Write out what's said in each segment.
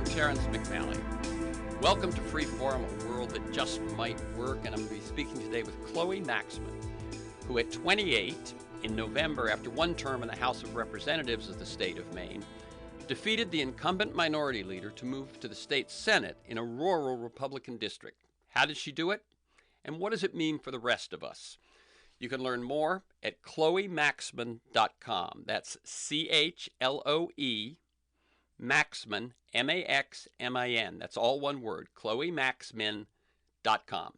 I'm Terrence McNally. Welcome to Freeform, a world that just might work, and I'm going to be speaking today with Chloe Maxmin, who at 28, in November, after one term in the House of Representatives of the state of Maine, defeated the incumbent minority leader to move to the state Senate in a rural Republican district. How did she do it? And what does it mean for the rest of us? You can learn more at chloemaxmin.com. That's C-H-L-O-E, Maxmin, M-A-X-M-I-N. That's all one word, chloemaxmin.com.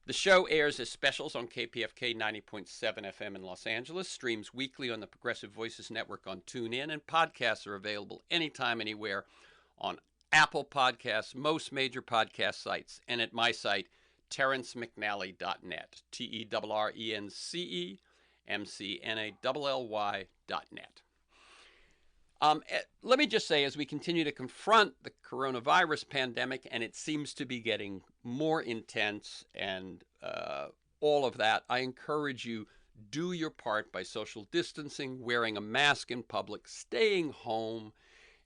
The show airs as specials on KPFK 90.7 FM in Los Angeles, streams weekly on the Progressive Voices Network on TuneIn, and podcasts are available anytime, anywhere on Apple Podcasts, most major podcast sites, and at my site, terrencemcnally.net, TERRENCEMCNALLY.net. Let me just say, as we continue to confront the coronavirus pandemic, and it seems to be getting more intense and all of that, I encourage you, do your part by social distancing, wearing a mask in public, staying home,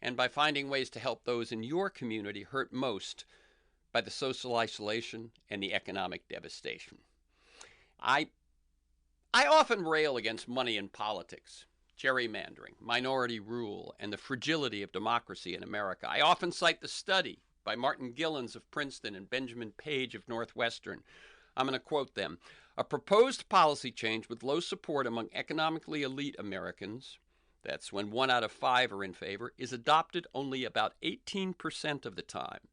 and by finding ways to help those in your community hurt most by the social isolation and the economic devastation. I often rail against money in politics, gerrymandering, minority rule, and the fragility of democracy in America. I often cite the study by Martin Gillens of Princeton and Benjamin Page of Northwestern. I'm going to quote them. A proposed policy change with low support among economically elite Americans, that's when 1 out of 5 are in favor, is adopted only about 18% of the time,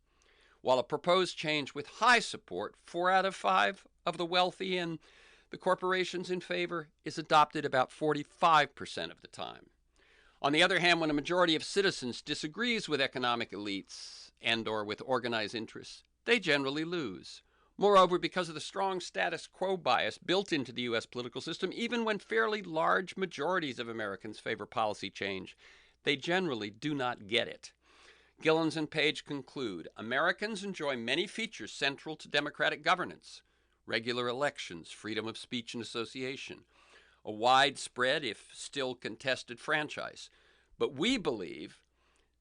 while a proposed change with high support, 4 out of 5 of the wealthy and the corporations in favor, is adopted about 45% of the time. On the other hand, when a majority of citizens disagrees with economic elites and or with organized interests, they generally lose. Moreover, because of the strong status quo bias built into the U.S. political system, even when fairly large majorities of Americans favor policy change, they generally do not get it. Gillens and Page conclude, Americans enjoy many features central to democratic governance: regular elections, freedom of speech and association, a widespread, if still contested, franchise. But we believe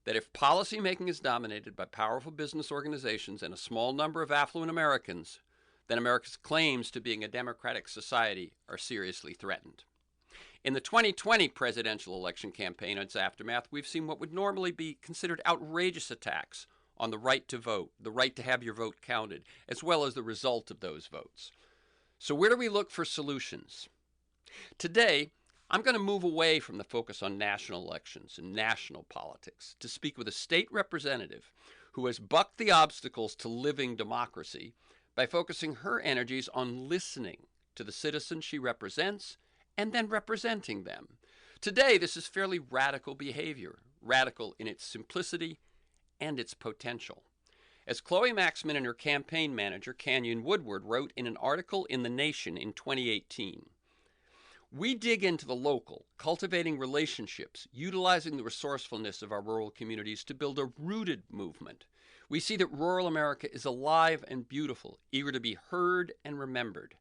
that if policymaking is dominated by powerful business organizations and a small number of affluent Americans, then America's claims to being a democratic society are seriously threatened. In the 2020 presidential election campaign and its aftermath, we've seen what would normally be considered outrageous attacks on the right to vote, the right to have your vote counted, as well as the result of those votes. So where do we look for solutions? Today, I'm going to move away from the focus on national elections and national politics to speak with a state representative who has bucked the obstacles to living democracy by focusing her energies on listening to the citizens she represents and then representing them. Today, this is fairly radical behavior, radical in its simplicity and its potential. As Chloe Maxmin and her campaign manager, Canyon Woodward, wrote in an article in The Nation in 2018, we dig into the local, cultivating relationships, utilizing the resourcefulness of our rural communities to build a rooted movement. We see that rural America is alive and beautiful, eager to be heard and remembered.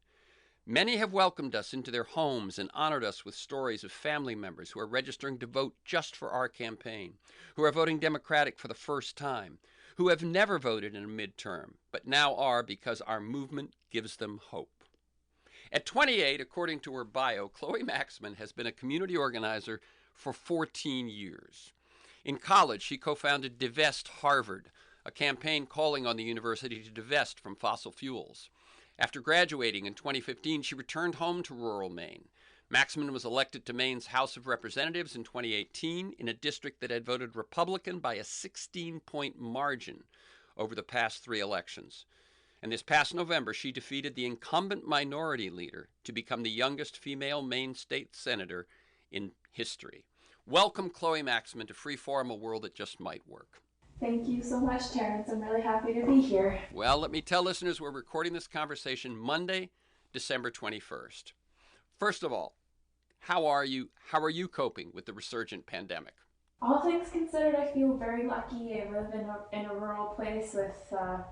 Many have welcomed us into their homes and honored us with stories of family members who are registering to vote just for our campaign, who are voting Democratic for the first time, who have never voted in a midterm, but now are because our movement gives them hope. At 28, according to her bio, Chloe Maxmin has been a community organizer for 14 years. In college, she co-founded Divest Harvard, a campaign calling on the university to divest from fossil fuels. After graduating in 2015, she returned home to rural Maine. Maxmin was elected to Maine's House of Representatives in 2018 in a district that had voted Republican by a 16-point margin over the past 3 elections. And this past November, she defeated the incumbent minority leader to become the youngest female Maine state senator in history. Welcome, Chloe Maxmin, to Freeform, a world that just might work. Thank you so much, Terrence. I'm really happy to be here. Well, let me tell listeners we're recording this conversation Monday, December 21st. First of all, how are you? How are you coping with the resurgent pandemic? All things considered, I feel very lucky. I live in a rural place with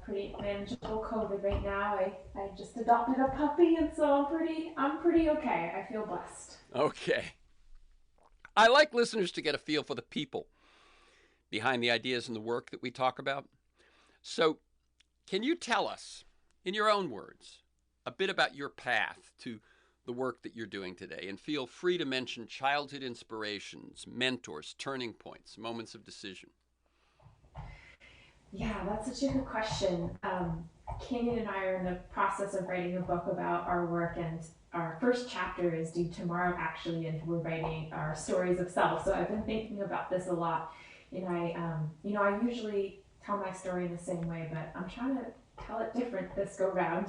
pretty manageable COVID right now. I just adopted a puppy, and so I'm pretty okay. I feel blessed. Okay. I like listeners to get a feel for the people behind the ideas and the work that we talk about. So, can you tell us, in your own words, a bit about your path to the work that you're doing today? And feel free to mention childhood inspirations, mentors, turning points, moments of decision. Yeah, that's such a good question. Canyon and I are in the process of writing a book about our work, and our first chapter is due tomorrow, actually, and we're writing our stories of self. So I've been thinking about this a lot, and I usually tell my story in the same way, but I'm trying to tell it different this go round.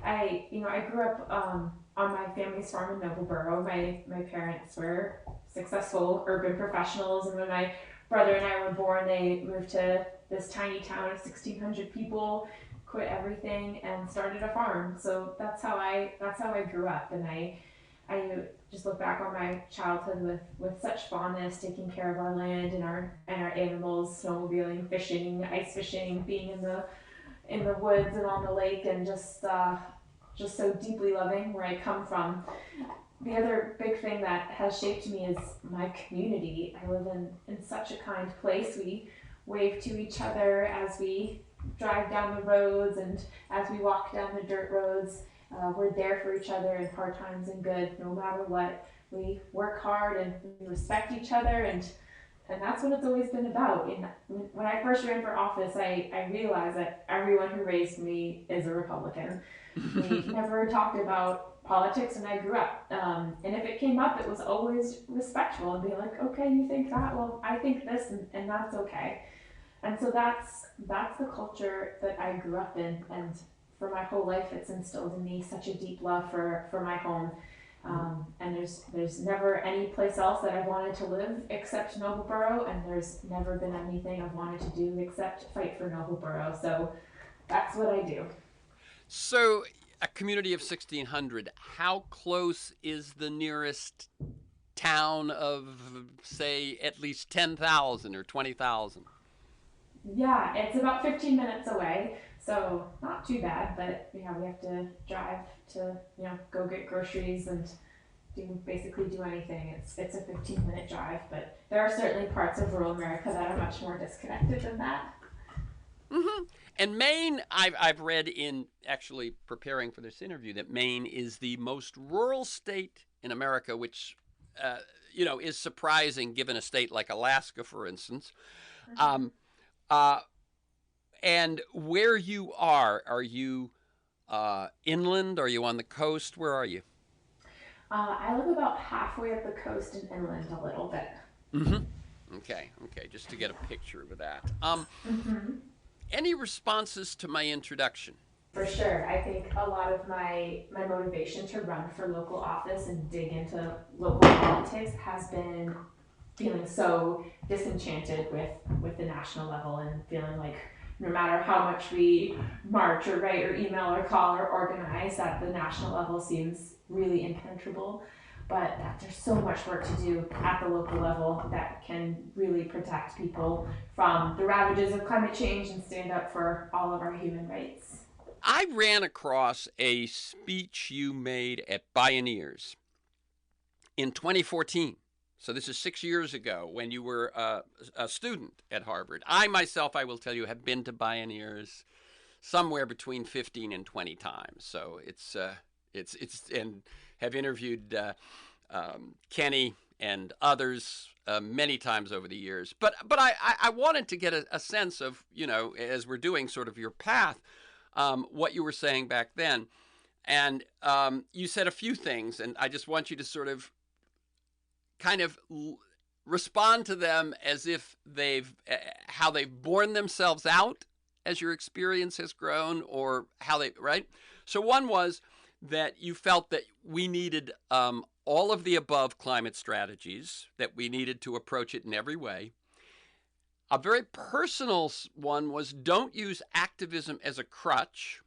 I grew up on my family's farm in Noblesboro. My parents were successful urban professionals, and when my brother and I were born, they moved to this tiny town of 1,600 people, quit everything, and started a farm. So that's how I grew up, and I just look back on my childhood with such fondness, taking care of our land and our animals, snowmobiling, fishing, ice fishing, being in the woods and on the lake, and just so deeply loving where I come from. The other big thing that has shaped me is my community. I live in such a kind place. We wave to each other as we drive down the roads and as we walk down the dirt roads. We're there for each other in hard times and good, no matter what. We work hard and we respect each other, and that's what it's always been about. And when I first ran for office, I realized that everyone who raised me is a Republican. We never talked about politics when I grew up. And if it came up, it was always respectful and be like, okay, you think that? Well, I think this, and that's okay. And so that's the culture that I grew up in. And for my whole life, it's instilled in me such a deep love for my home. And there's never any place else that I've wanted to live except Noblesboro, and there's never been anything I've wanted to do except fight for Noblesboro. So that's what I do. So, a community of 1,600, how close is the nearest town of, say, at least 10,000 or 20,000? Yeah, it's about 15 minutes away, so not too bad. But yeah, we have to drive to go get groceries and basically do anything. It's a 15-minute drive, but there are certainly parts of rural America that are much more disconnected than that. Mm-hmm. And Maine, I've read in actually preparing for this interview that Maine is the most rural state in America, which is surprising given a state like Alaska, for instance. Um, uh, and where you are you inland? Are you on the coast? Where are you? I live about halfway up the coast and inland a little bit. Mm-hmm. Okay, just to get a picture of that. Any responses to my introduction? For sure. I think a lot of my motivation to run for local office and dig into local politics has been feeling so disenchanted with the national level, and feeling like no matter how much we march or write or email or call or organize, that the national level seems really impenetrable. But that there's so much work to do at the local level that can really protect people from the ravages of climate change and stand up for all of our human rights. I ran across a speech you made at Bioneers in 2014. So this is 6 years ago, when you were a student at Harvard. I myself, I will tell you, have been to Bioneers somewhere between 15 and 20 times. So it's and have interviewed Kenny and others many times over the years. But I wanted to get a sense of, as we're doing sort of your path, what you were saying back then. And you said a few things, and I just want you to sort of kind of respond to them as if how they've borne themselves out as your experience has grown, or how right? So one was that you felt that we needed all of the above climate strategies, that we needed to approach it in every way. A very personal one was, don't use activism as a crutch.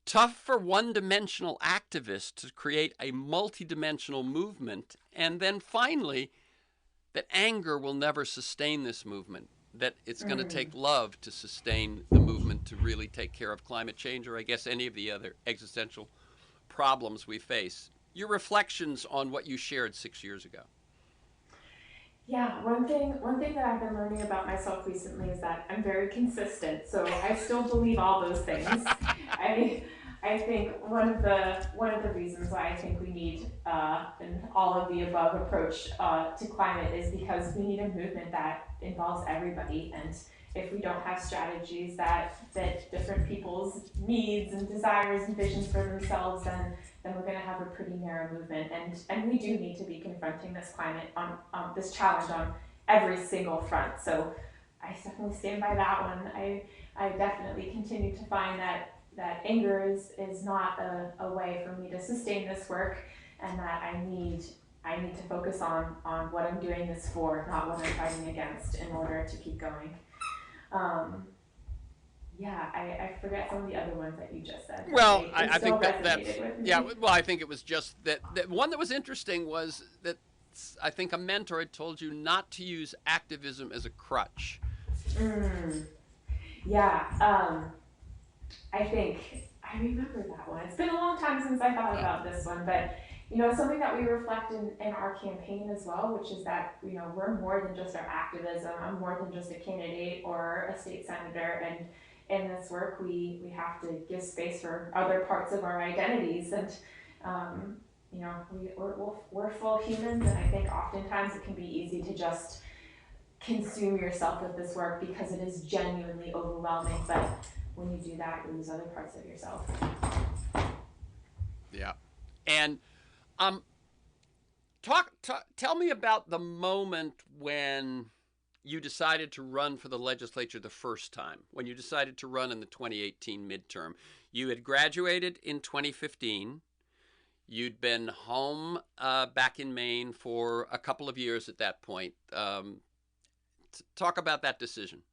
Tough for one-dimensional activists to create a multidimensional movement. And then finally, that anger will never sustain this movement, that it's going to take love to sustain the movement to really take care of climate change, or I guess any of the other existential problems we face. Your reflections on what you shared 6 years ago. Yeah, one thing that I've been learning about myself recently is that I'm very consistent. So I still believe all those things. I I think one of the reasons why I think we need an all of the above approach to climate is because we need a movement that involves everybody. And if we don't have strategies that fit different people's needs and desires and visions for themselves, then we're going to have a pretty narrow movement. And we do need to be confronting this climate on this challenge on every single front. So I definitely stand by that one. I definitely continue to find that anger is not a way for me to sustain this work, and that I need to focus on what I'm doing this for, not what I'm fighting against, in order to keep going. Um, yeah, I forget some of the other ones that you just said. Well, They I still think that's resonated with yeah. me. Well, I think it was just that one that was interesting was that I think a mentor had told you not to use activism as a crutch. Mm, yeah, I think I remember that one. It's been a long time since I thought Uh, about this one, but something that we reflect in our campaign as well, which is that we're more than just our activism. I'm more than just a candidate or a state senator, and in this work, we have to give space for other parts of our identities, and um, we're full humans, and I think oftentimes it can be easy to just consume yourself with this work because it is genuinely overwhelming. But when you do that, you lose other parts of yourself. yeah, and um, tell me about the moment when you decided to run for the legislature the first time, when you decided to run in the 2018 midterm. You had graduated in 2015. You'd been home back in Maine for a couple of years at that point. Talk about that decision.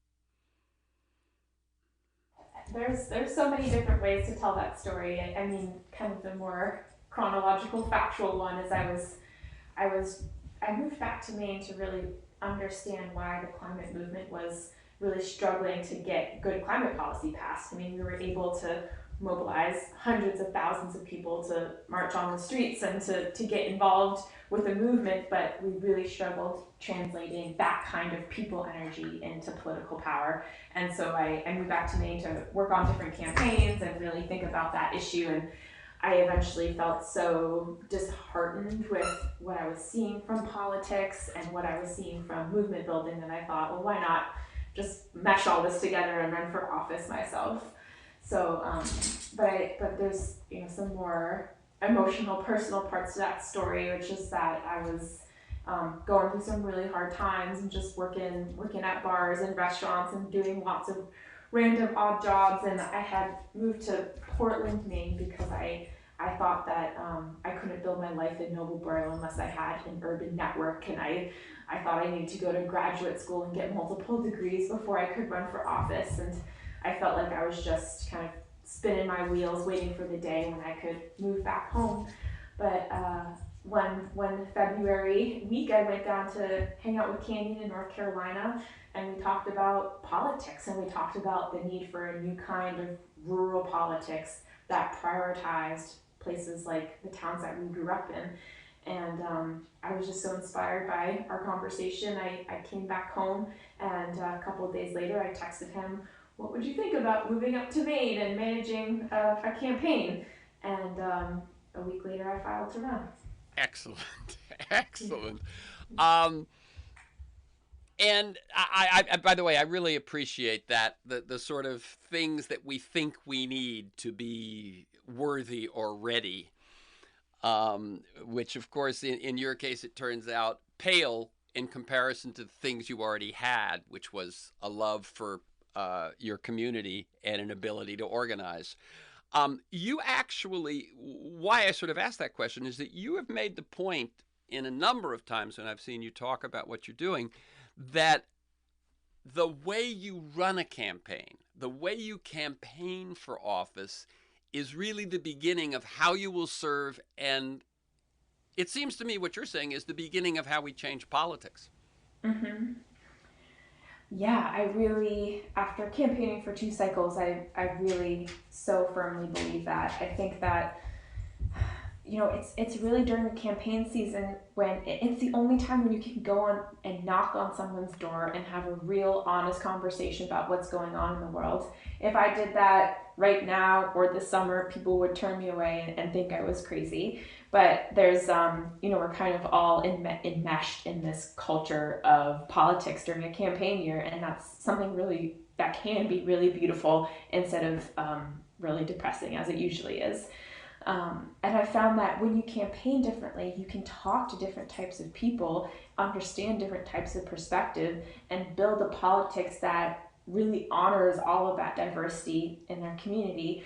There's so many different ways to tell that story. I mean, kind of the more chronological, factual one is I was I moved back to Maine to really understand why the climate movement was really struggling to get good climate policy passed. I mean, we were able to mobilize hundreds of thousands of people to march on the streets and to get involved with the movement, but we really struggled translating that kind of people energy into political power. And so I moved back to Maine to work on different campaigns and really think about that issue. And I eventually felt so disheartened with what I was seeing from politics and what I was seeing from movement building that I thought, well, why not just mesh all this together and run for office myself? So, but there's some more emotional, personal parts to that story, which is that I was going through some really hard times and just working at bars and restaurants and doing lots of random odd jobs. And I had moved to Portland, Maine, because I thought that I couldn't build my life in Noblesboro unless I had an urban network, and I thought I needed to go to graduate school and get multiple degrees before I could run for office. And I felt like I was just kind of spinning my wheels, waiting for the day when I could move back home. But one February week, I went down to hang out with Canyon in North Carolina, and we talked about politics, and we talked about the need for a new kind of rural politics that prioritized places like the towns that we grew up in. And I was just so inspired by our conversation. I came back home, and a couple of days later, I texted him, "What would you think about moving up to Maine and managing a campaign?" And a week later, I filed to run. Excellent, Yeah. excellent. Um, and by the way, I really appreciate that the sort of things that we think we need to be worthy or ready, which of course in your case it turns out pale in comparison to the things you already had, which was a love for your community and an ability to organize. You actually, why I sort of asked that question is that you have made the point in a number of times when I've seen you talk about what you're doing that the way you run a campaign, the way you campaign for office, is really the beginning of how you will serve. And it seems to me what you're saying is the beginning of how we change politics. Mm-hmm. Yeah, I really, after campaigning for 2 cycles, I really so firmly believe that. I think that it's really during the campaign season when it's the only time when you can go on and knock on someone's door and have a real honest conversation about what's going on in the world. If I did that right now or this summer, people would turn me away and think I was crazy. But there's we're kind of all enmeshed in this culture of politics during a campaign year, and that's something really that can be really beautiful instead of really depressing as it usually is. And I found that when you campaign differently, you can talk to different types of people, understand different types of perspective, and build a politics that really honors all of that diversity in their community.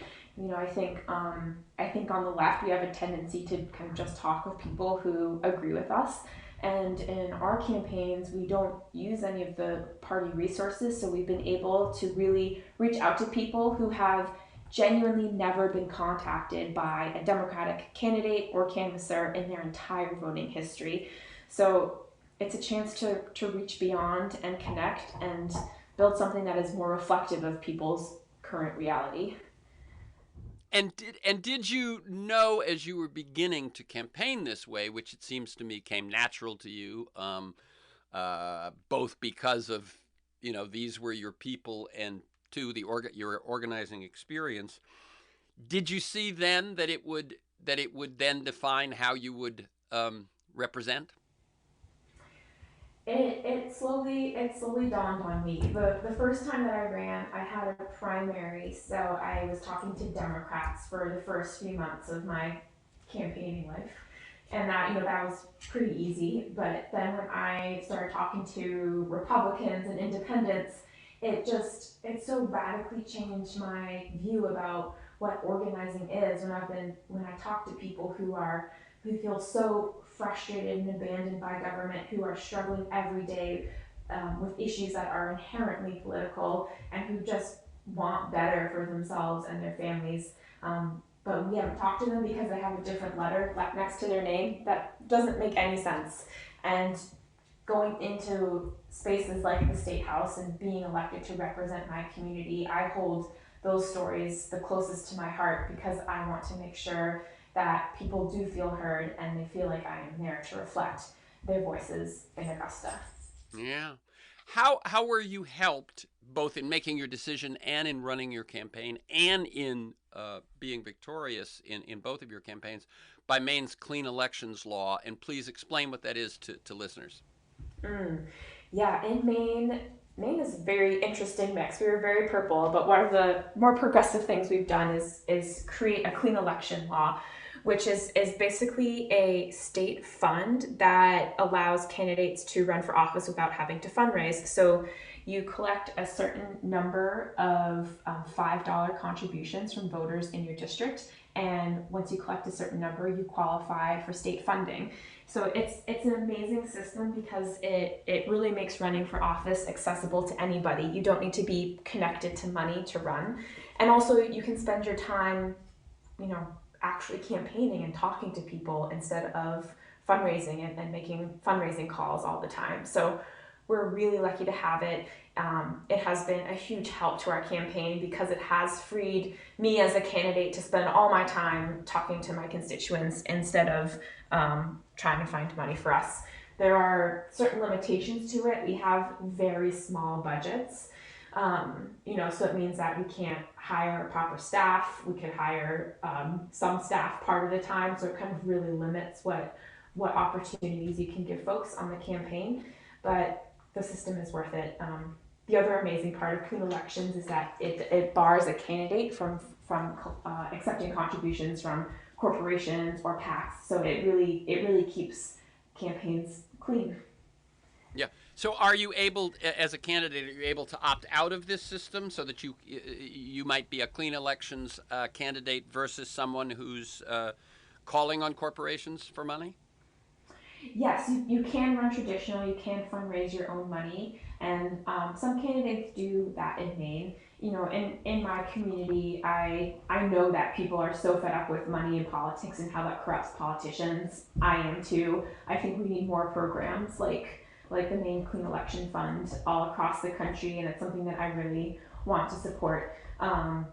I think on the left we have a tendency to kind of just talk with people who agree with us. And in our campaigns, we don't use any of the party resources, so we've been able to really reach out to people who have genuinely never been contacted by a Democratic candidate or canvasser in their entire voting history. So it's a chance to reach beyond and connect and build something that is more reflective of people's current reality. And did you know as you were beginning to campaign this way, which it seems to me came natural to you, both because of these were your people, and two, your organizing experience. Did you see then that it would then define how you would represent? It slowly dawned on me. The first time that I ran, I had a primary, so I was talking to Democrats for the first few months of my campaigning life. And that was pretty easy. But then when I started talking to Republicans and independents, it so radically changed my view about what organizing is. When I talk to people who feel so frustrated and abandoned by government, who are struggling every day with issues that are inherently political, and who just want better for themselves and their families. But we haven't talked to them because they have a different letter next to their name that doesn't make any sense. And going into spaces like the State House and being elected to represent my community, I hold those stories the closest to my heart because I want to make sure that people do feel heard and they feel like I am there to reflect their voices in Augusta. Yeah. How were you helped both in making your decision and in running your campaign and in being victorious in both of your campaigns by Maine's clean elections law? And please explain what that is to listeners. Mm. Yeah, in Maine is a very interesting mix. We were very purple, but one of the more progressive things we've done is create a clean election law, which is basically a state fund that allows candidates to run for office without having to fundraise. So you collect a certain number of $5 contributions from voters in your district, and once you collect a certain number, you qualify for state funding. So it's an amazing system because it really makes running for office accessible to anybody. You don't need to be connected to money to run. And also you can spend your time, actually campaigning and talking to people instead of fundraising and making fundraising calls all the time. So we're really lucky to have it. It has been a huge help to our campaign because it has freed me as a candidate to spend all my time talking to my constituents instead of trying to find money for us. There are certain limitations to it. We have very small budgets. So it means that we can't hire proper staff. We could hire some staff part of the time, so it kind of really limits what opportunities you can give folks on the campaign. But the system is worth it. The other amazing part of clean elections is that it bars a candidate from accepting contributions from corporations or PACs. So it really keeps campaigns clean. Yeah. So are you able, as a candidate, are you able to opt out of this system so that you might be a clean elections candidate versus someone who's calling on corporations for money? Yes, you can run traditional, you can fundraise your own money, and some candidates do that in Maine. In my community, I know that people are so fed up with money in politics and how that corrupts politicians. I am too. I think we need more programs like the Maine Clean Election Fund all across the country, and it's something that I really want to support. And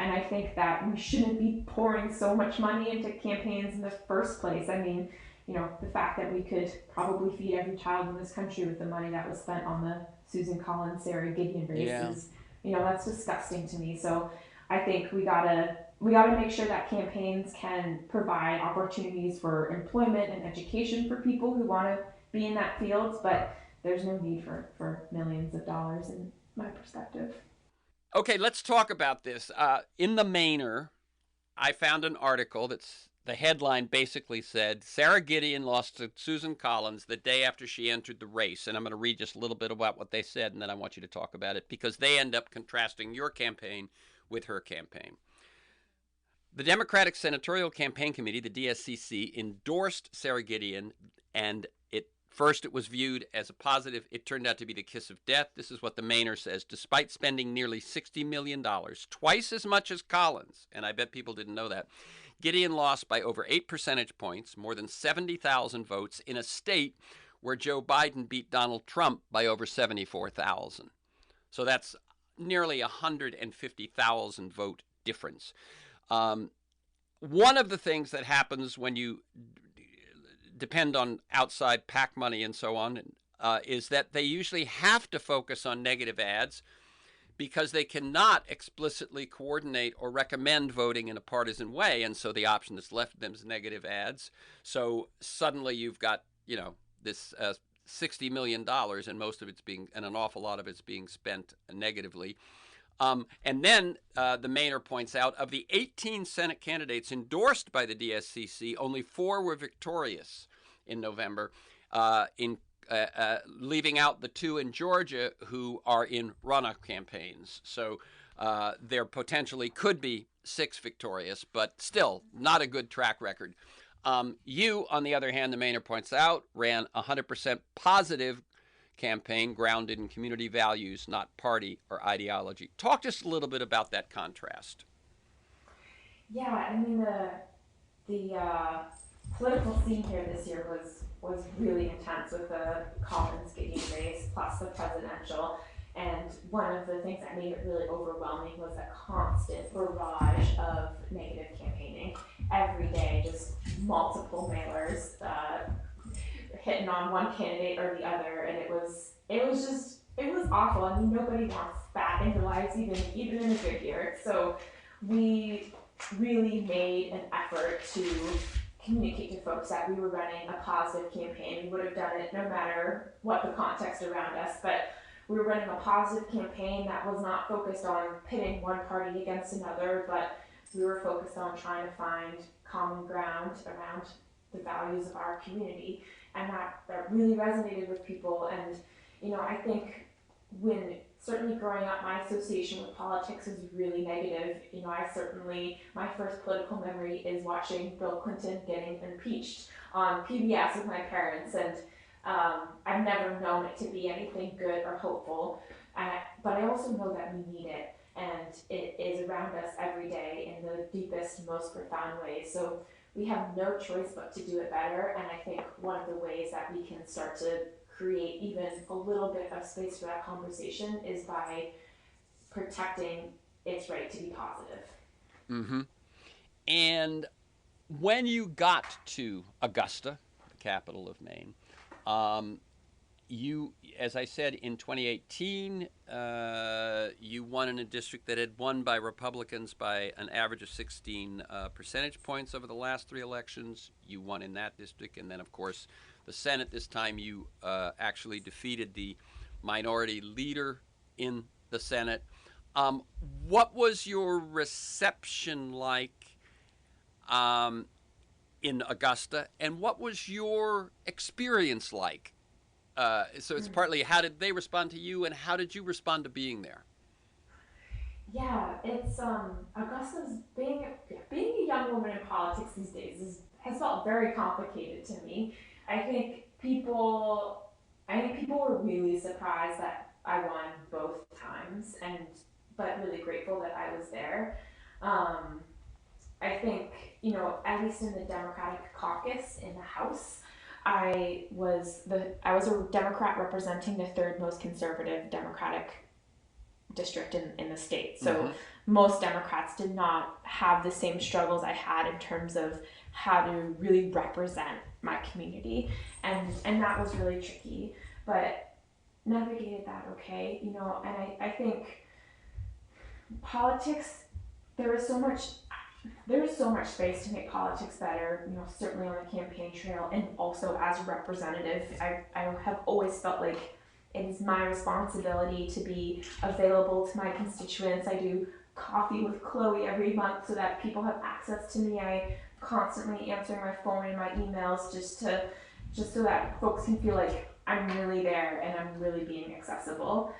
And I think that we shouldn't be pouring so much money into campaigns in the first place. I mean, the fact that we could probably feed every child in this country with the money that was spent on the Susan Collins, Sarah Gideon Yeah. races, that's disgusting to me. So I think we gotta make sure that campaigns can provide opportunities for employment and education for people who want to be in that field, but there's no need for millions of dollars in my perspective. Okay, let's talk about this. In the Mainer, I found an article that's the headline basically said Sarah Gideon lost to Susan Collins the day after she entered the race. And I'm going to read just a little bit about what they said, and then I want you to talk about it because they end up contrasting your campaign with her campaign. The Democratic Senatorial Campaign Committee, the DSCC, endorsed Sarah Gideon, and first it was viewed as a positive. It turned out to be the kiss of death. This is what the Mainer says. Despite spending nearly $60 million, twice as much as Collins, and I bet people didn't know that, Gideon lost by over 8 percentage points, more than 70,000 votes, in a state where Joe Biden beat Donald Trump by over 74,000. So that's nearly 150,000 vote difference. One of the things that happens when you depend on outside PAC money and so on, is that they usually have to focus on negative ads because they cannot explicitly coordinate or recommend voting in a partisan way. And so the option that's left them is negative ads. So suddenly you've got, this $60 million and and an awful lot of it's being spent negatively. And then the Mainer points out, of the 18 Senate candidates endorsed by the DSCC, only 4 were victorious in November, leaving out the 2 in Georgia who are in runoff campaigns. So there potentially could be 6 victorious, but still not a good track record. You, on the other hand, the Mainer points out, ran 100% positive campaign grounded in community values, not party or ideology. Talk just a little bit about that contrast. Yeah, I mean the political scene here this year was really intense with the Collins Gideon race plus the presidential. And one of the things that made it really overwhelming was a constant barrage of negative campaigning every day, just multiple mailers hitting on one candidate or the other, and it was awful. I mean, nobody wants that in their lives, even in a good year. So we really made an effort to communicate to folks that we were running a positive campaign. We would have done it no matter what the context around us, but we were running a positive campaign that was not focused on pitting one party against another, but we were focused on trying to find common ground around the values of our community. And that really resonated with people. And I think certainly growing up, my association with politics was really negative. My first political memory is watching Bill Clinton getting impeached on PBS with my parents, and I've never known it to be anything good or hopeful. But I also know that we need it, and it is around us every day in the deepest, most profound ways. So we have no choice but to do it better, and I think one of the ways that we can start to create even a little bit of space for that conversation is by protecting its right to be positive. Mm-hmm. And when you got to Augusta, the capital of Maine, you, as I said, in 2018, you won in a district that had won by Republicans by an average of 16 percentage points over the last 3 elections. You won in that district. And then, of course, the Senate, this time you actually defeated the minority leader in the Senate. What was your reception like in Augusta, and what was your experience like? So it's partly how did they respond to you, and how did you respond to being there? Yeah, it's Augusta's being a young woman in politics these days has felt very complicated to me. I think people were really surprised that I won both times, but really grateful that I was there. I think, at least in the Democratic caucus in the House, I was a Democrat representing the 3rd most conservative Democratic district in the state. So Mm-hmm. most Democrats did not have the same struggles I had in terms of how to really represent my community. And that was really tricky, but navigated that okay, you know, and I think politics, there is so much space to make politics better, you know, certainly on the campaign trail and also as a representative. I have always felt like it is my responsibility to be available to my constituents. I do coffee with Chloe every month so that people have access to me. I constantly answering my phone and my emails just so that folks can feel like I'm really there and I'm really being accessible.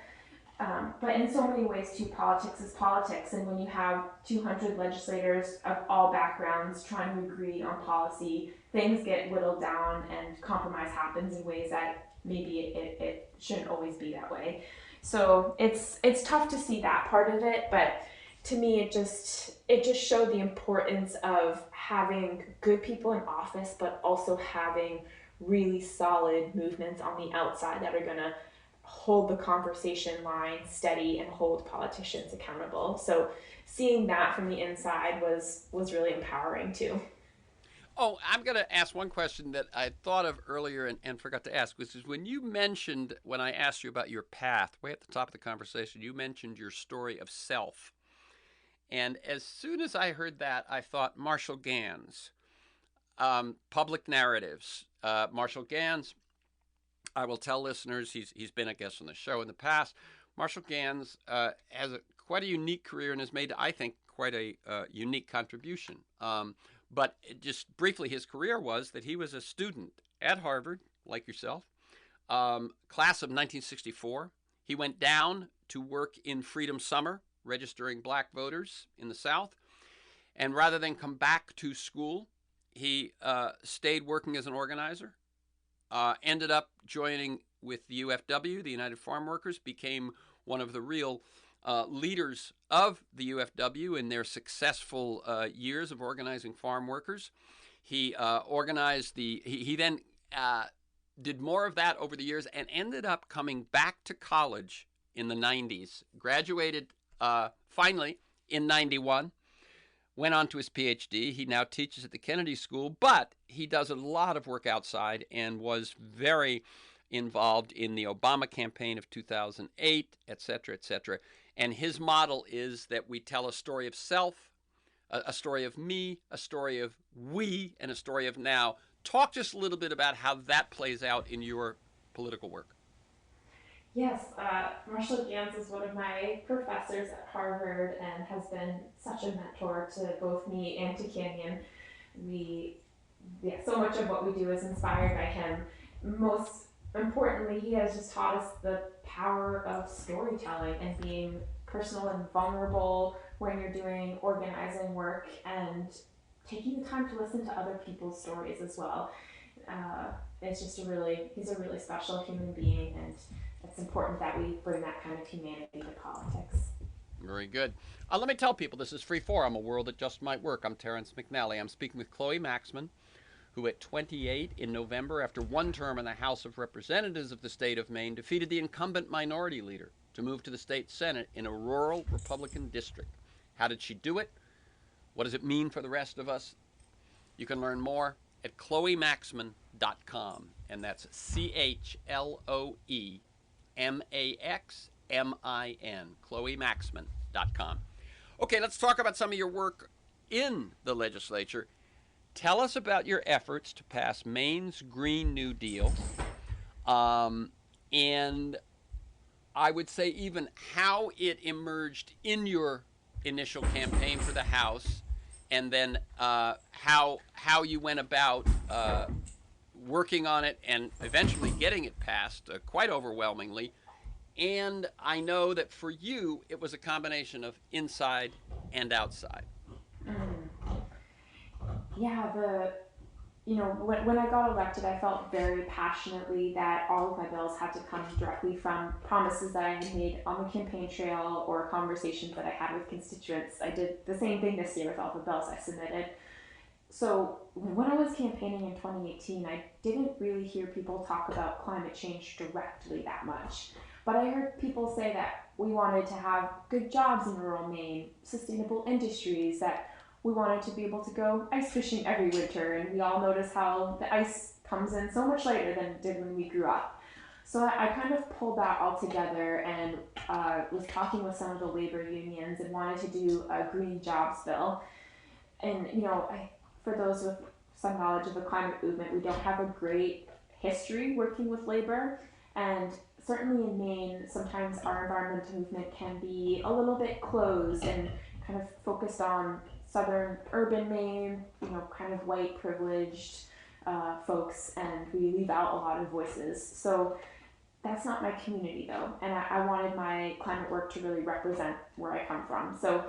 But in so many ways, too, politics is politics. And when you have 200 legislators of all backgrounds trying to agree on policy, things get whittled down and compromise happens in ways that maybe it shouldn't always be that way. So it's tough to see that part of it, but to me it just showed the importance of having good people in office, but also having really solid movements on the outside that are going to hold the conversation line steady and hold politicians accountable. So seeing that from the inside was really empowering too. Oh, I'm going to ask one question that I thought of earlier and forgot to ask, which is when you mentioned, when I asked you about your path, way at the top of the conversation, you mentioned your story of self. And as soon as I heard that, I thought Marshall Gans, public narratives. Marshall Gans, I will tell listeners, he's been a guest on the show in the past. Marshall Gans has quite a unique career and has made, I think, quite a unique contribution. But just briefly, his career was that he was a student at Harvard, like yourself, class of 1964. He went down to work in Freedom Summer, registering black voters in the South. And rather than come back to school, he stayed working as an organizer, ended up joining with the UFW, the United Farm Workers, became one of the real leaders of the UFW in their successful years of organizing farm workers. He organized he then did more of that over the years and ended up coming back to college in the 90s. Graduated finally in 91. Went on to his PhD. He now teaches at the Kennedy School, but he does a lot of work outside and was very involved in the Obama campaign of 2008, et cetera, et cetera. And his model is that we tell a story of self, a story of me, a story of we, and a story of now. Talk just a little bit about how that plays out in your political work. Yes, Marshall Gans is one of my professors at Harvard and has been such a mentor to both me and to Canyon. So much of what we do is inspired by him. Most importantly, he has just taught us the power of storytelling and being personal and vulnerable when you're doing organizing work and taking the time to listen to other people's stories as well. He's a really special human being, and it's important that we bring that kind of humanity to politics. Very good. Let me tell people this is Free Forum, a world that just might work. I'm Terrence McNally. I'm speaking with Chloe Maxmin, who at 28 in November, after one term in the House of Representatives of the state of Maine, defeated the incumbent minority leader to move to the state Senate in a rural Republican district. How did she do it? What does it mean for the rest of us? You can learn more at chloemaxmin.com, and that's CHLOEMAXMIN, chloemaxmin.com. Okay, let's talk about some of your work in the legislature. Tell us about your efforts to pass Maine's Green New Deal, and I would say even how it emerged in your initial campaign for the House, and then how you went about working on it and eventually getting it passed quite overwhelmingly. And I know that for you, it was a combination of inside and outside. Yeah, when I got elected, I felt very passionately that all of my bills had to come directly from promises that I had made on the campaign trail or conversations that I had with constituents. I did the same thing this year with all the bills I submitted. So when I was campaigning in 2018, I didn't really hear people talk about climate change directly that much. But I heard people say that we wanted to have good jobs in rural Maine, sustainable industries, that we wanted to be able to go ice fishing every winter, and we all notice how the ice comes in so much later than it did when we grew up. So I kind of pulled that all together and was talking with some of the labor unions and wanted to do a green jobs bill. And for those with some knowledge of the climate movement, we don't have a great history working with labor, and certainly in Maine, sometimes our environmental movement can be a little bit closed and kind of focused on southern urban Maine, kind of white privileged folks, and we leave out a lot of voices. So that's not my community though, and I wanted my climate work to really represent where I come from. So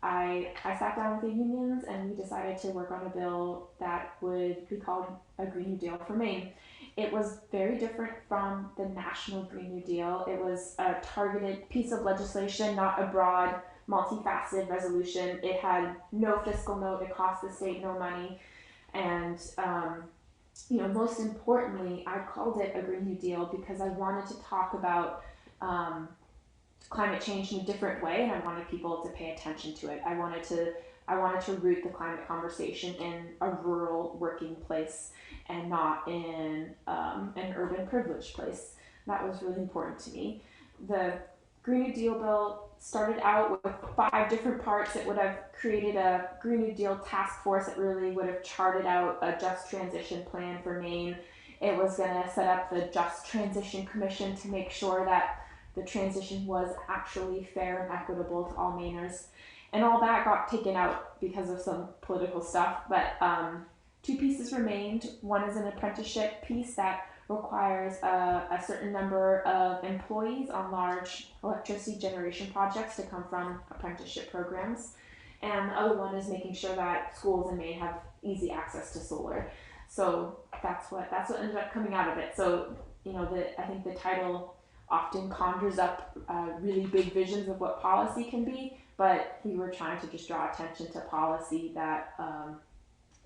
I sat down with the unions and we decided to work on a bill that would be called a Green New Deal for Maine. It was very different from the National Green New Deal. It was a targeted piece of legislation, not a broad, multifaceted resolution. It had no fiscal note, it cost the state no money. And most importantly, I called it a Green New Deal because I wanted to talk about climate change in a different way, and I wanted people to pay attention to it. I wanted to root the climate conversation in a rural working place and not in an urban privileged place. That was really important to me. The Green New Deal bill started out with 5 different parts. It would have created a Green New Deal task force that really would have charted out a just transition plan for Maine. It was going to set up the Just Transition Commission to make sure that the transition was actually fair and equitable to all Mainers. And all that got taken out because of some political stuff, but 2 pieces remained. One is an apprenticeship piece that requires a certain number of employees on large electricity generation projects to come from apprenticeship programs. And the other one is making sure that schools in Maine have easy access to solar. So that's what ended up coming out of it. So I think the title often conjures up really big visions of what policy can be, but we were trying to just draw attention to policy that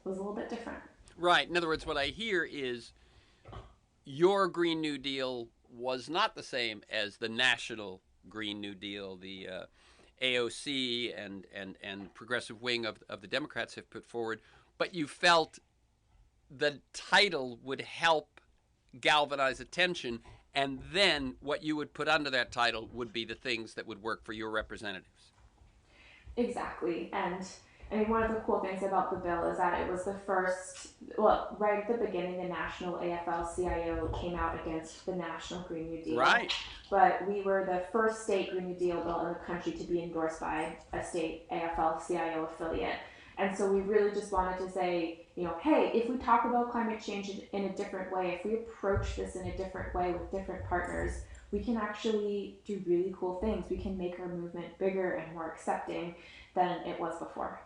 was a little bit different. Right. In other words, what I hear is your Green New Deal was not the same as the National Green New Deal, the AOC and progressive wing of the Democrats have put forward, but you felt the title would help galvanize attention, and then what you would put under that title would be the things that would work for your representatives. Exactly. And I mean, one of the cool things about the bill is that it was the first, right at the beginning, the National AFL-CIO came out against the National Green New Deal. Right. But we were the first state Green New Deal bill in the country to be endorsed by a state AFL-CIO affiliate. And so we really just wanted to say, hey, if we talk about climate change in a different way, if we approach this in a different way with different partners, we can actually do really cool things. We can make our movement bigger and more accepting than it was before.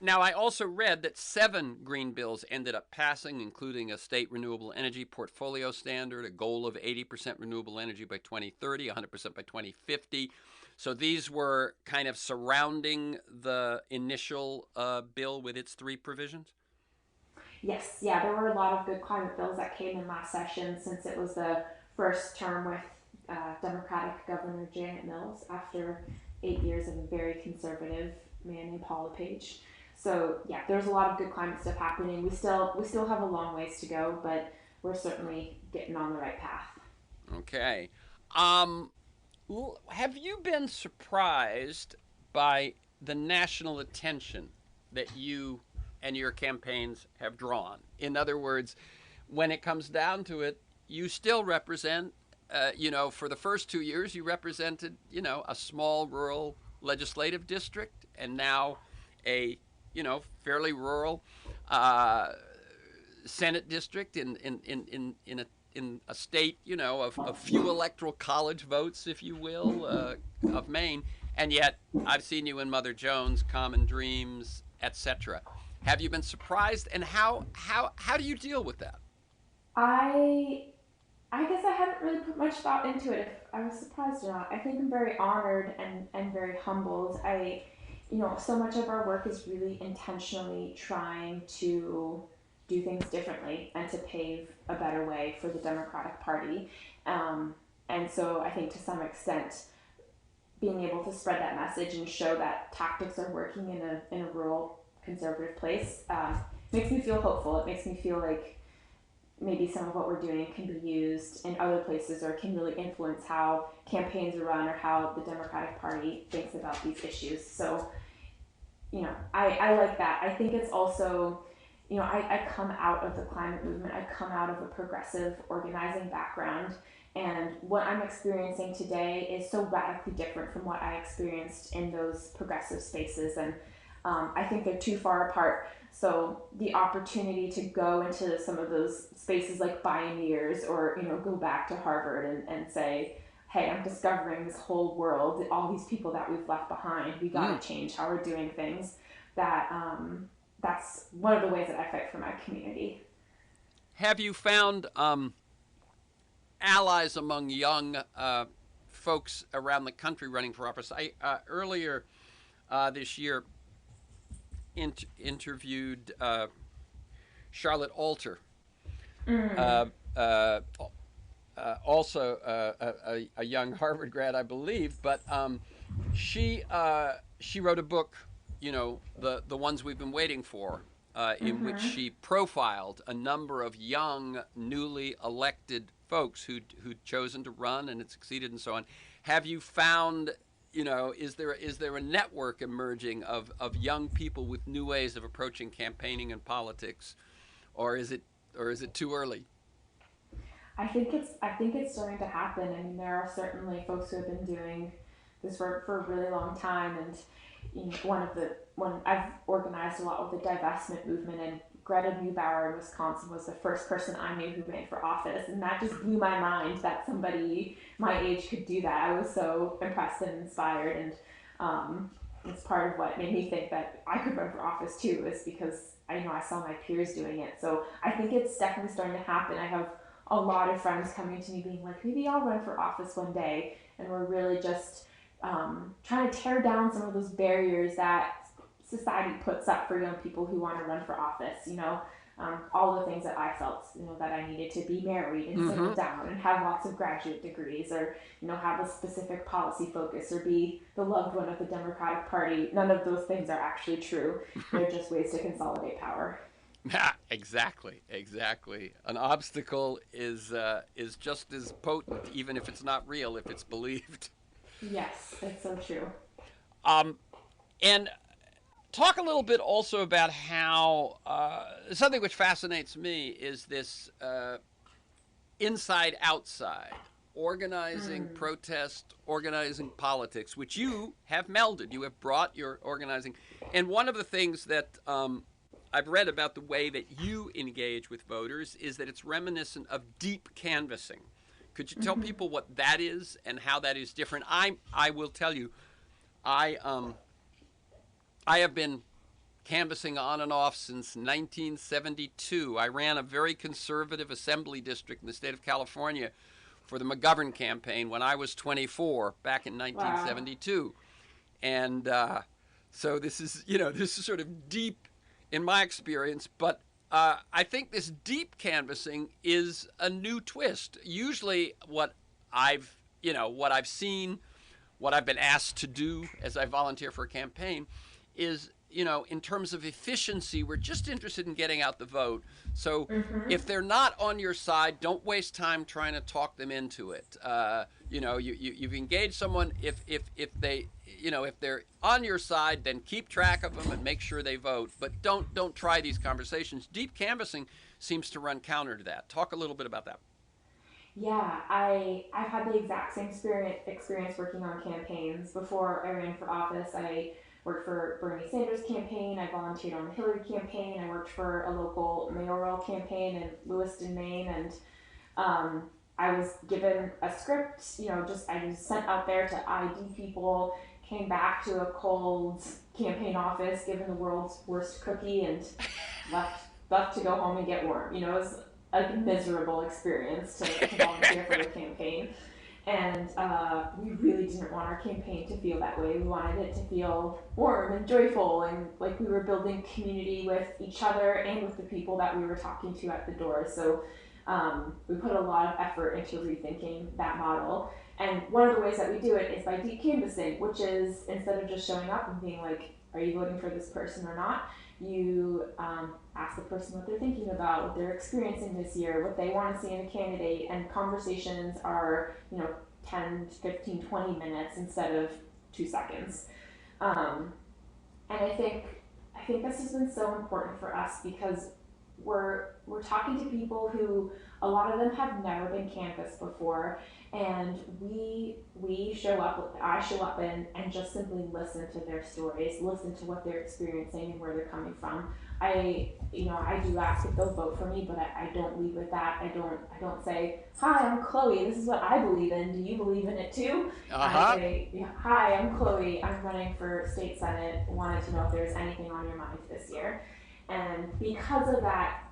Now, I also read that 7 green bills ended up passing, including a state renewable energy portfolio standard, a goal of 80% renewable energy by 2030, 100% by 2050. So these were kind of surrounding the initial bill with its 3 provisions? Yes, yeah, there were a lot of good climate bills that came in last session since it was the first term with Democratic Governor Janet Mills after 8 years of a very conservative man named Paul LePage. So yeah, there's a lot of good climate stuff happening. We still have a long ways to go, but we're certainly getting on the right path. Okay. Have you been surprised by the national attention that you and your campaigns have drawn? In other words, when it comes down to it, you still represent, for the first 2 years, you represented, a small rural legislative district, and now a fairly rural Senate district in a state, of few electoral college votes, if you will, of Maine. And yet, I've seen you in Mother Jones, Common Dreams, etc. Have you been surprised, and how do you deal with that? I guess I haven't really put much thought into it, if I was surprised or not. I think I'm very honored and very humbled. So much of our work is really intentionally trying to do things differently and to pave a better way for the Democratic Party. And so I think to some extent, being able to spread that message and show that tactics are working in a rural conservative place makes me feel hopeful. It makes me feel like maybe some of what we're doing can be used in other places or can really influence how campaigns are run or how the Democratic Party thinks about these issues. So, I like that. I think it's also, I come out of the climate movement. I come out of a progressive organizing background. And what I'm experiencing today is so radically different from what I experienced in those progressive spaces. And I think they're too far apart. So the opportunity to go into some of those spaces like Pioneers or, go back to Harvard and say, hey, I'm discovering this whole world, all these people that we've left behind. We got to change how we're doing things. That's one of the ways that I fight for my community. Have you found allies among young folks around the country running for office? I earlier this year interviewed Charlotte Alter, also a young Harvard grad, I believe, but she wrote a book, the ones we've been waiting for, in which she profiled a number of young, newly elected folks who'd chosen to run and had succeeded and so on. Have you found, is there a network emerging of young people with new ways of approaching campaigning and politics, or is it too early? I think it's starting to happen. I mean, there are certainly folks who have been doing this work for a really long time, and I've organized a lot with the divestment movement, and Greta Neubauer in Wisconsin was the first person I knew who ran for office, and that just blew my mind that somebody my age could do that. I was so impressed and inspired, and it's part of what made me think that I could run for office too, is because I saw my peers doing it. So I think it's definitely starting to happen. I have a lot of friends coming to me being like, maybe I'll run for office one day, and we're really just trying to tear down some of those barriers that society puts up for young people who want to run for office. All the things that I felt, that I needed to be married and settle down and have lots of graduate degrees, or have a specific policy focus, or be the loved one of the Democratic Party. None of those things are actually true. They're just ways to consolidate power. Exactly. An obstacle is just as potent, even if it's not real, if it's believed. Yes, it's so true. And talk a little bit also about how something which fascinates me is this inside-outside organizing, protest, organizing politics, which you have melded. You have brought your organizing. And one of the things that I've read about the way that you engage with voters is that it's reminiscent of deep canvassing. Could you tell people what that is and how that is different? I will tell you, I have been canvassing on and off since 1972. I ran a very conservative assembly district in the state of California for the McGovern campaign when I was 24 back in 1972. Wow. And so this is sort of deep in my experience, but I think this deep canvassing is a new twist. Usually what I've seen, what I've been asked to do as I volunteer for a campaign is, in terms of efficiency, we're just interested in getting out the vote. So if they're not on your side, don't waste time trying to talk them into it. You've engaged someone. If they're on your side, then keep track of them and make sure they vote. But don't try these conversations. Deep canvassing seems to run counter to that. Talk a little bit about that. Yeah, I've had the exact same experience working on campaigns. Before I ran for office, I worked for Bernie Sanders' campaign. I volunteered on the Hillary campaign. I worked for a local mayoral campaign in Lewiston, Maine, and I was given a script. I was sent out there to ID people. Came back to a cold campaign office, given the world's worst cookie, and left to go home and get warm. It was a miserable experience to volunteer for the campaign. And we really didn't want our campaign to feel that way. We wanted it to feel warm and joyful, and like we were building community with each other and with the people that we were talking to at the door. So We put a lot of effort into rethinking that model. And one of the ways that we do it is by deep canvassing, which is instead of just showing up and being like, are you voting for this person or not? You ask the person what they're thinking about, what they're experiencing this year, what they want to see in a candidate, and conversations are, 10, 15, 20 minutes instead of 2 seconds. And I think this has been so important for us because we're talking to people who a lot of them have never been canvassed before, and we show up, I show up and just simply listen to their stories, listen to what they're experiencing and where they're coming from. I do ask if they'll vote for me, but I don't lead with that. I don't say, hi, I'm Chloe, this is what I believe in, do you believe in it too? I say, yeah, hi, I'm Chloe, I'm running for state senate, wanted to know if there's anything on your mind this year. And because of that,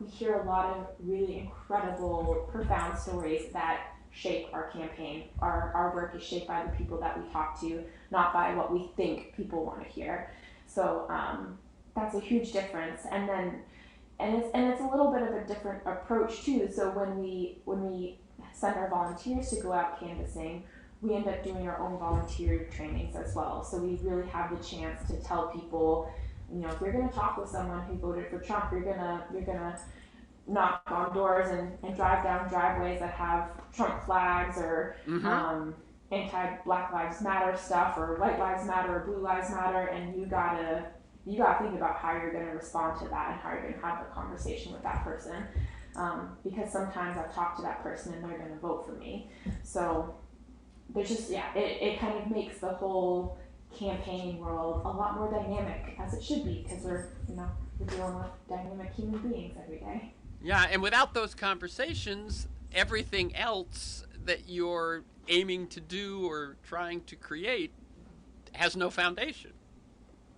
we hear a lot of really incredible, profound stories that shape our campaign. Our work is shaped by the people that we talk to, not by what we think people want to hear. So that's a huge difference. And it's a little bit of a different approach too. So when we send our volunteers to go out canvassing, we end up doing our own volunteer trainings as well. So we really have the chance to tell people, if you're going to talk with someone who voted for Trump, you're gonna knock on doors and drive down driveways that have Trump flags or anti-Black Lives Matter stuff or White Lives Matter or Blue Lives Matter, and you gotta think about how you're going to respond to that and how you're going to have the conversation with that person, because sometimes I've talked to that person and they're going to vote for me. So there's just it kind of makes the whole campaigning world a lot more dynamic, as it should be, because we're dealing with dynamic human beings every day. Yeah, and without those conversations, everything else that you're aiming to do or trying to create has no foundation.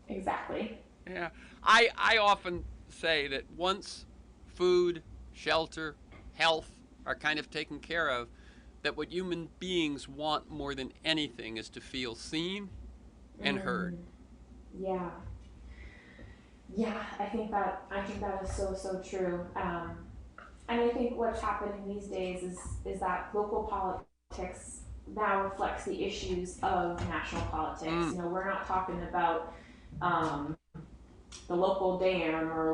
Exactly. Yeah. I often say that once food, shelter, health are kind of taken care of, that what human beings want more than anything is to feel seen and heard. Yeah. Yeah, I think that is so true. And I think what's happening these days is that local politics now reflects the issues of national politics. We're not talking about the local dam or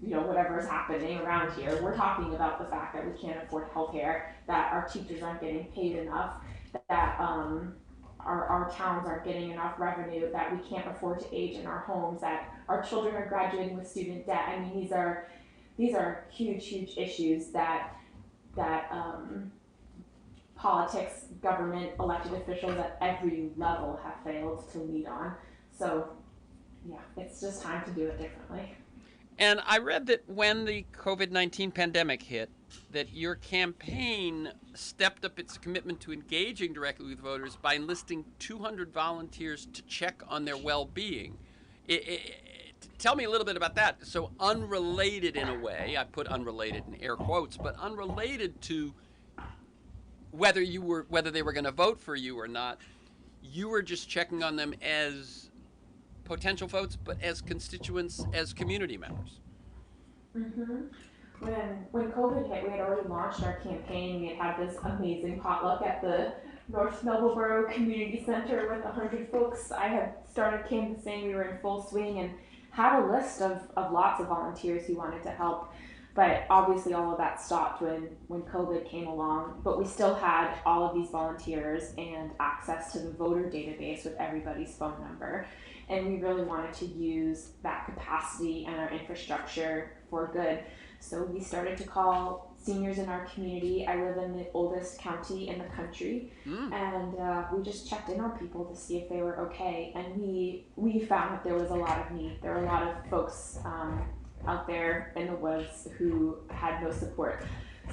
whatever's happening around here. We're talking about the fact that we can't afford healthcare, that our teachers aren't getting paid enough, that our towns aren't getting enough revenue, that we can't afford to age in our homes, that our children are graduating with student debt. I mean, these are huge issues that politics, government, elected officials at every level have failed to lead on. So yeah, it's just time to do it differently. And I read that when the COVID-19 pandemic hit, that your campaign stepped up its commitment to engaging directly with voters by enlisting 200 volunteers to check on their well-being. Tell me a little bit about that. So unrelated in a way, I put unrelated in air quotes, but unrelated to whether they were going to vote for you or not, you were just checking on them as potential votes, but as constituents, as community members. Mm-hmm. When COVID hit, we had already launched our campaign. We had this amazing potluck at the North Melbourne Community Center with 100 folks. I had started canvassing. We were in full swing and had a list of lots of volunteers who wanted to help. But obviously all of that stopped when COVID came along. But we still had all of these volunteers and access to the voter database with everybody's phone number. And we really wanted to use that capacity and our infrastructure for good. So we started to call seniors in our community. I live in the oldest county in the country, and we just checked in on people to see if they were okay. And we found that there was a lot of need. There were a lot of folks out there in the woods who had no support.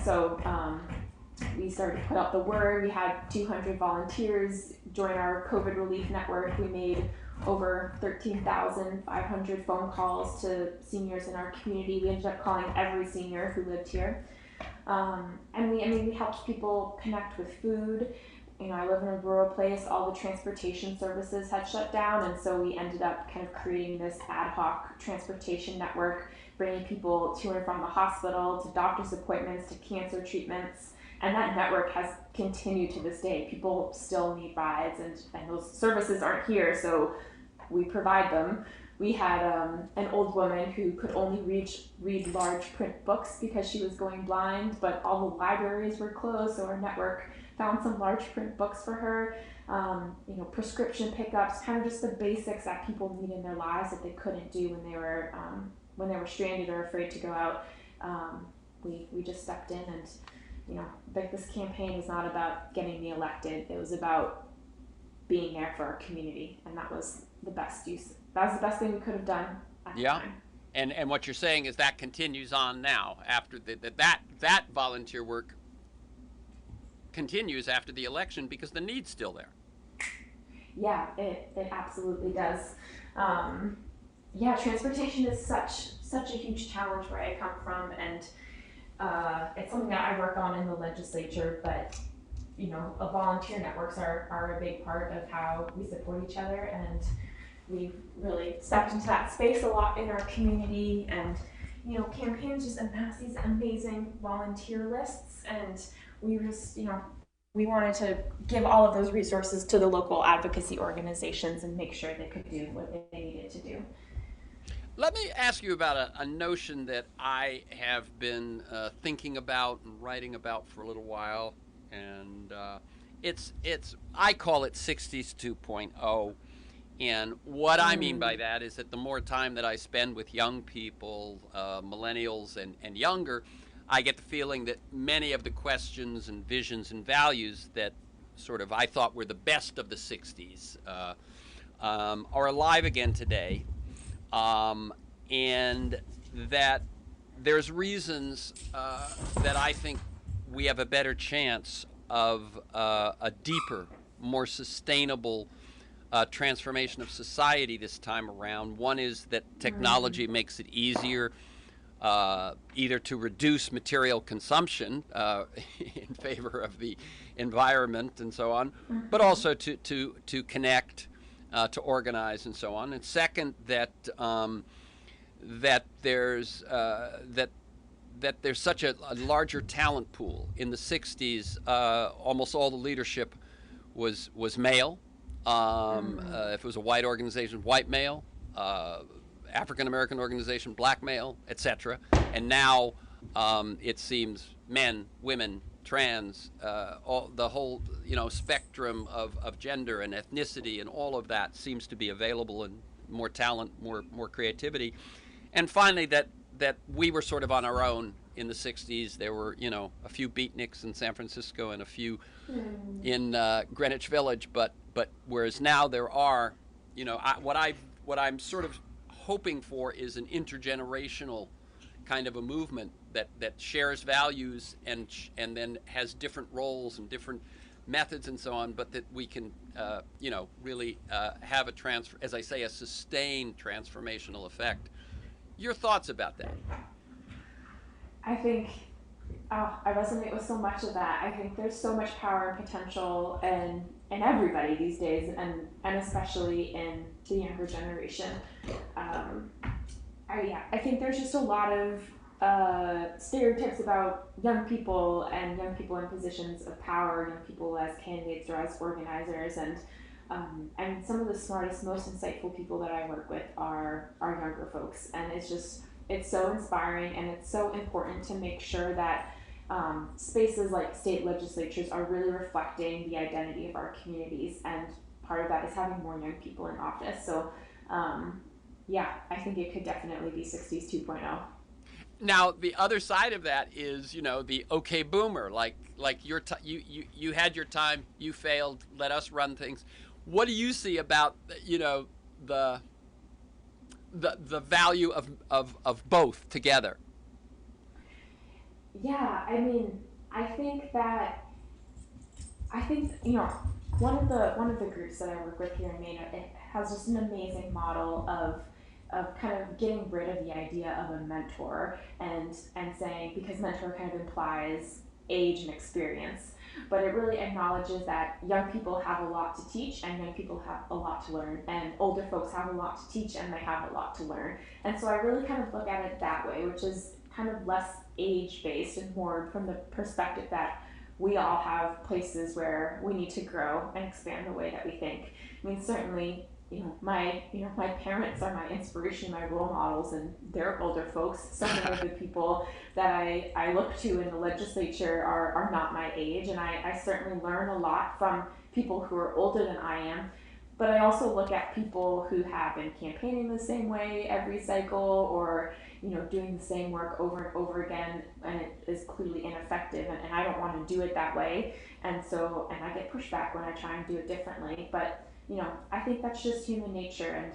So we started to put out the word. We had 200 volunteers join our COVID relief network. We made over 13,500 phone calls to seniors in our community. We ended up calling every senior who lived here. And we helped people connect with food. I live in a rural place. All the transportation services had shut down, and so we ended up kind of creating this ad hoc transportation network, bringing people to and from the hospital, to doctor's appointments, to cancer treatments. And that network has continued to this day. People still need rides, and those services aren't here, so we provide them. We had an old woman who could only read large print books because she was going blind, but all the libraries were closed, so our network found some large print books for her. Prescription pickups, kind of just the basics that people need in their lives that they couldn't do when they were stranded or afraid to go out. We just stepped in, and this campaign was not about getting me elected. It was about being there for our community, and that was the best use. That was the best thing we could have done at the time. And what you're saying is that continues on now after that volunteer work continues after the election because the need's still there. Yeah, it absolutely does. Transportation is such a huge challenge where I come from, and it's something that I work on in the legislature, but volunteer networks are a big part of how we support each other, and we've really stepped into that space a lot in our community. And campaigns just amass these amazing volunteer lists, and we just we wanted to give all of those resources to the local advocacy organizations and make sure they could do what they needed to do. Let me ask you about a notion that I have been thinking about and writing about for a little while, and I call it 60s 2.0. And what I mean by that is that the more time that I spend with young people, millennials and younger, I get the feeling that many of the questions and visions and values that sort of I thought were the best of the 60s are alive again today. And that there's reasons that I think we have a better chance of a deeper, more sustainable transformation of society this time around. One is that technology makes it easier either to reduce material consumption in favor of the environment and so on, but also to connect, to organize and so on. And second, that there's such a larger talent pool. In the 60s, almost all the leadership was male. If it was a white organization, white male, African American organization, black male, etc. And now it seems men, women, trans, the whole spectrum of gender and ethnicity and all of that seems to be available, and more talent, more creativity. And finally, that we were sort of on our own in the 60s. There were a few beatniks in San Francisco and a few in Greenwich Village, but whereas now there are, what I'm sort of hoping for is an intergenerational kind of a movement that shares values and then has different roles and different methods and so on, but that we can really have as I say, a sustained transformational effect. Your thoughts about that? I think I resonate with so much of that. I think there's so much power and potential in everybody these days, and especially in the younger generation. I think there's just a lot of stereotypes about young people and young people in positions of power, young people as candidates or as organizers, and some of the smartest, most insightful people that I work with are younger folks, and it's so inspiring, and it's so important to make sure that spaces like state legislatures are really reflecting the identity of our communities, and part of that is having more young people in office. So I think it could definitely be 60s 2.0. Now the other side of that is the okay boomer, like you had your time, you failed, let us run things. What do you see about the value of both together? Yeah, I mean, I think one of the groups that I work with here in Maine, it has just an amazing model of kind of getting rid of the idea of a mentor and saying, because mentor kind of implies age and experience. but it really acknowledges that young people have a lot to teach and young people have a lot to learn, and older folks have a lot to teach and they have a lot to learn. And so I really kind of look at it that way, which is kind of less age based and more from the perspective that we all have places where we need to grow and expand the way that we think. I mean, certainly, my parents are my inspiration, my role models, and they're older folks. Some of the people that I look to in the legislature are not my age, and I certainly learn a lot from people who are older than I am. But I also look at people who have been campaigning the same way every cycle, or doing the same work over and over again, and it is clearly ineffective, and I don't want to do it that way. And I get pushback when I try and do it differently. But I think that's just human nature, and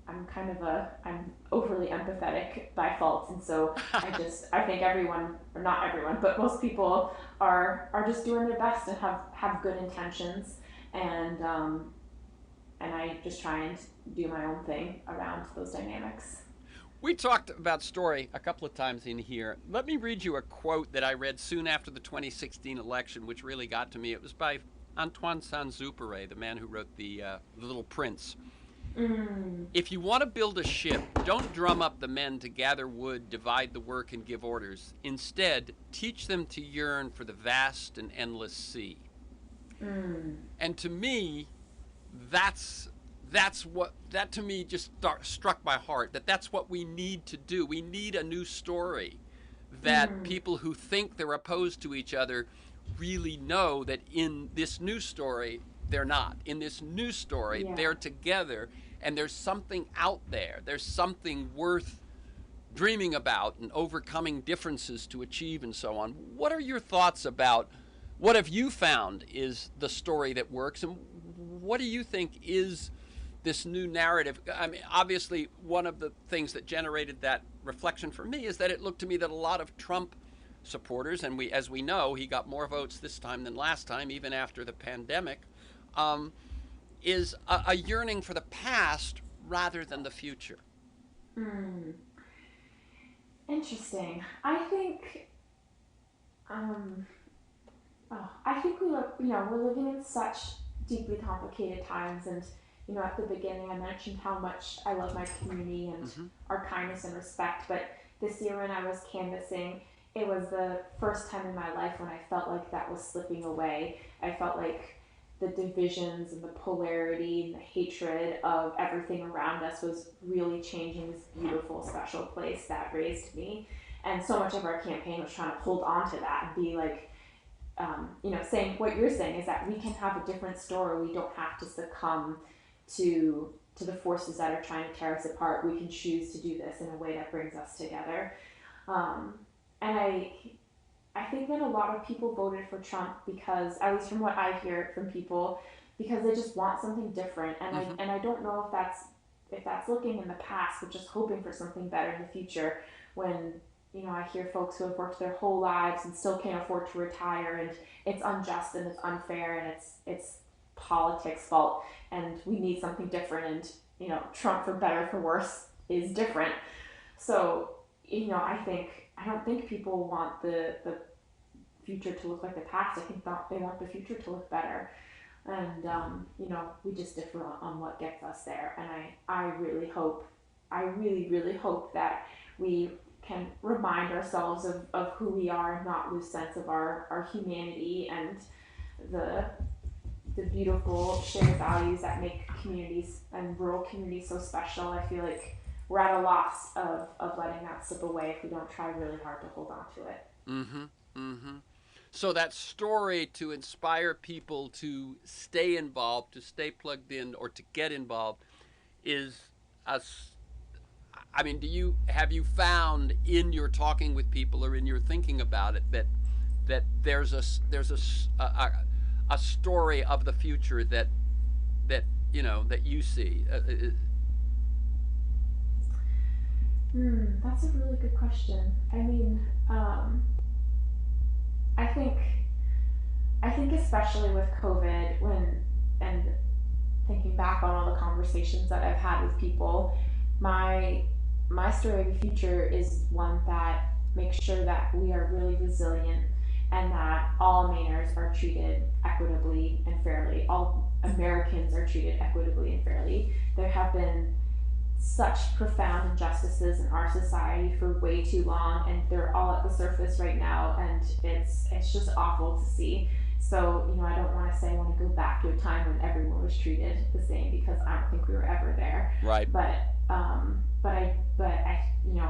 I'm kind of I'm overly empathetic by fault, and so I think everyone, or not everyone, but most people are just doing their best and have good intentions, and I just try and do my own thing around those dynamics. We talked about story a couple of times in here. Let me read you a quote that I read soon after the 2016 election, which really got to me. It was by Antoine Saint-Exupéry, the man who wrote the Little Prince. If you want to build a ship, don't drum up the men to gather wood, divide the work, and give orders. Instead, teach them to yearn for the vast and endless sea. And to me, that to me just struck my heart, that's what we need to do. We need a new story that people who think they're opposed to each other really know that in this new story they're not. In this new story, they're together, and there's something out there. There's something worth dreaming about and overcoming differences to achieve and so on. What are your thoughts about what have you found is the story that works, and what do you think is this new narrative? I mean, obviously, one of the things that generated that reflection for me is that it looked to me that a lot of Trump supporters, and as we know, he got more votes this time than last time, even after the pandemic, is a yearning for the past rather than the future. Interesting. I think we're living in such deeply complicated times, and at the beginning I mentioned how much I love my community and our kindness and respect, but this year when I was canvassing, it was the first time in my life when I felt like that was slipping away. I felt like the divisions and the polarity and the hatred of everything around us was really changing this beautiful, special place that raised me. And so much of our campaign was trying to hold on to that and be like, saying what you're saying is that we can have a different story. We don't have to succumb to the forces that are trying to tear us apart. We can choose to do this in a way that brings us together. And I think that a lot of people voted for Trump because, at least from what I hear from people, because they just want something different. And I don't know if that's looking in the past, but just hoping for something better in the future. When I hear folks who have worked their whole lives and still can't afford to retire, and it's unjust and it's unfair and it's politics' fault, and we need something different. And Trump, for better or for worse, is different. So I don't think people want the future to look like the past. I think that they want the future to look better. And, we just differ on what gets us there. And I really really hope that we can remind ourselves of who we are and not lose sense of our humanity and the beautiful shared values that make communities and rural communities so special. I feel like we're at a loss of letting that slip away if we don't try really hard to hold on to it. So that story to inspire people to stay involved, to stay plugged in, or to get involved is have you found in your talking with people or in your thinking about it that there's a story of the future that you see? That's a really good question. I mean, I think especially with COVID, and thinking back on all the conversations that I've had with people, my story of the future is one that makes sure that we are really resilient and that all Mainers are treated equitably and fairly. All Americans are treated equitably and fairly. There have been such profound injustices in our society for way too long, and they're all at the surface right now, and it's just awful to see. So, I don't want to say I want to go back to a time when everyone was treated the same, because I don't think we were ever there. Right. But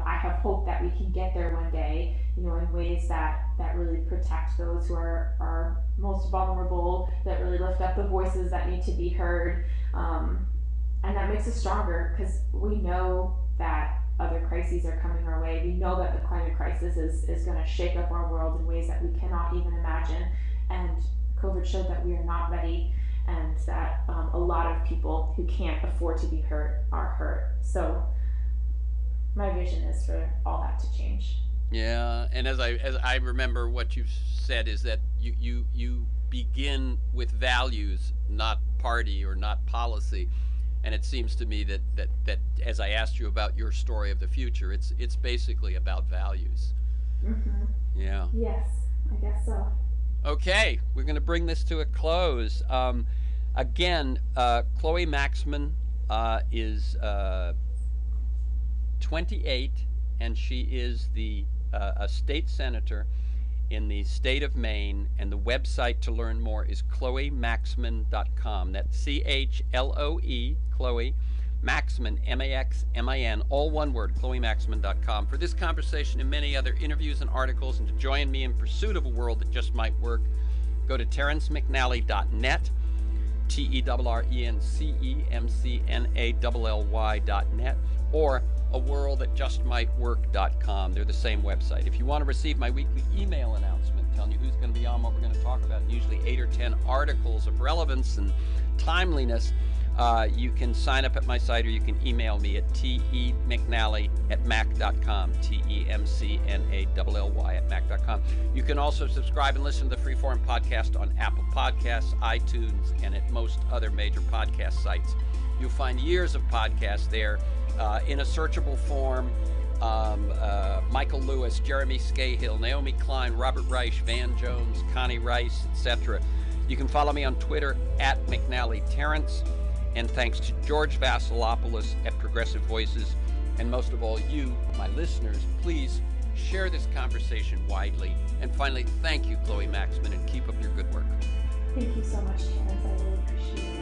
I have hope that we can get there one day, in ways that really protect those who are most vulnerable, that really lift up the voices that need to be heard, and that makes us stronger, because we know that other crises are coming our way. We know that the climate crisis is going to shake up our world in ways that we cannot even imagine, and COVID showed that we are not ready, and that a lot of people who can't afford to be hurt are hurt. So my vision is for all that to change. Yeah, and as I remember, what you've said is that you begin with values, not party or not policy. And it seems to me that as I asked you about your story of the future, it's basically about values. Mm-hmm. Yeah. Yes, I guess so. Okay, we're going to bring this to a close. Again, Chloe Maxmin is 28, and she is a state senator in the state of Maine, and the website to learn more is chloemaxmin.com. That's CHLOE, Chloe, Maxmin, MAXMIN, all one word, chloemaxmin.com. For this conversation and many other interviews and articles, and to join me in pursuit of a world that just might work, go to terrencemcnally.net, TERRENCEMCNALLY.net, or aworldthatjustmightwork.com. They're the same website. If you want to receive my weekly email announcement telling you who's going to be on, what we're going to talk about, usually 8 or 10 articles of relevance and timeliness, you can sign up at my site, or you can email me at temcnally@mac.com, TEMCNALLY@mac.com. You can also subscribe and listen to the Freeform podcast on Apple Podcasts, iTunes, and at most other major podcast sites. You'll find years of podcasts there in a searchable form. Michael Lewis, Jeremy Scahill, Naomi Klein, Robert Reich, Van Jones, Connie Rice, etc. You can follow me on Twitter at McNally-Terrence. And thanks to George Vasilopoulos at Progressive Voices. And most of all, you, my listeners, please share this conversation widely. And finally, thank you, Chloe Maxmin, and keep up your good work. Thank you so much, Terrence. I really appreciate it.